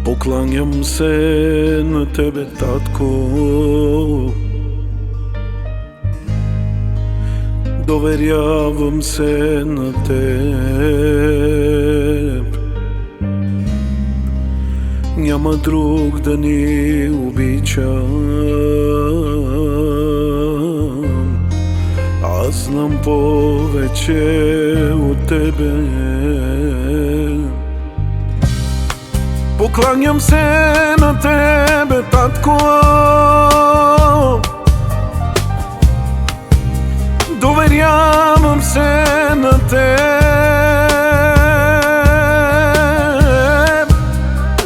Покланям се на тебе, татко, доверявам се на теб. Няма друг да ни обичам, аз знам повече от тебе. Покланям се на тебе, татко, доверявам се на теб.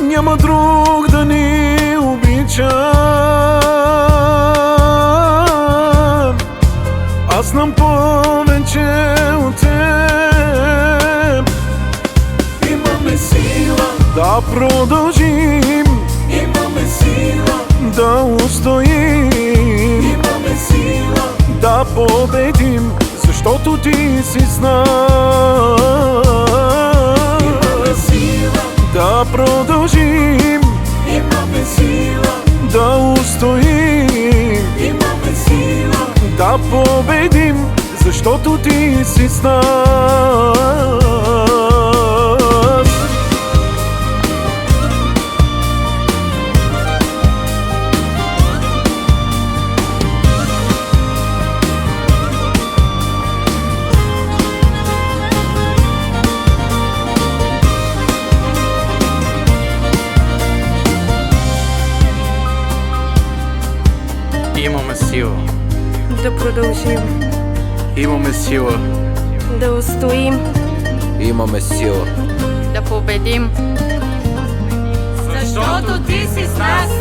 Няма друг да ни обичам, аз знам повече от теб. Имаме сила да продължим, Имаме сила да устоим, имаме сила да победим, защото ти си с нас. Имаме сила Да продължим, имаме сила да устоим, имаме сила да победим, защото ти си с нас. Имаме сила, да продължим, имаме сила, да устоим, Имаме сила, да победим, защото ти си с нас.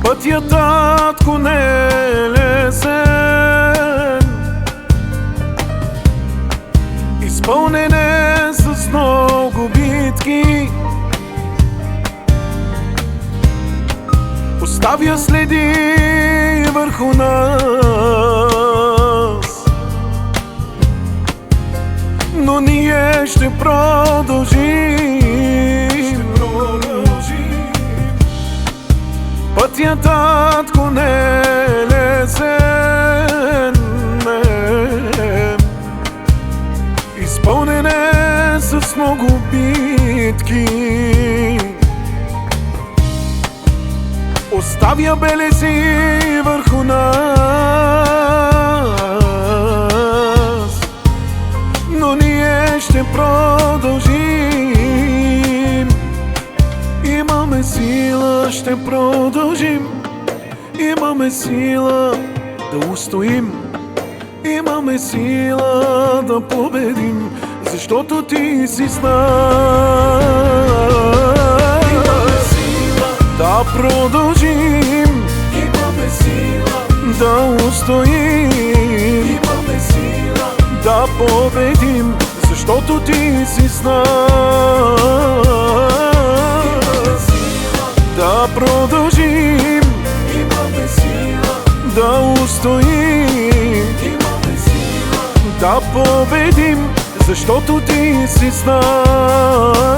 Пътят, татко, не е лесен, изпълнен е с много битки, оставя следи върху нас, но ние ще продължим. Пътят, татко, не е лесен, изпълнен е с много битки, оставя белези върху нас, но ние ще продължим. Имаме сила, ще продължим. Имаме сила да устоим. Имаме сила да победим, защото ти си с нас. Имаме сила Да продължим, имаме сила да устоим, имаме сила да победим, защото ти си с нас. Имаме сила Да продължим, имаме сила да устоим, имаме сила да победим, защото ти си с нас.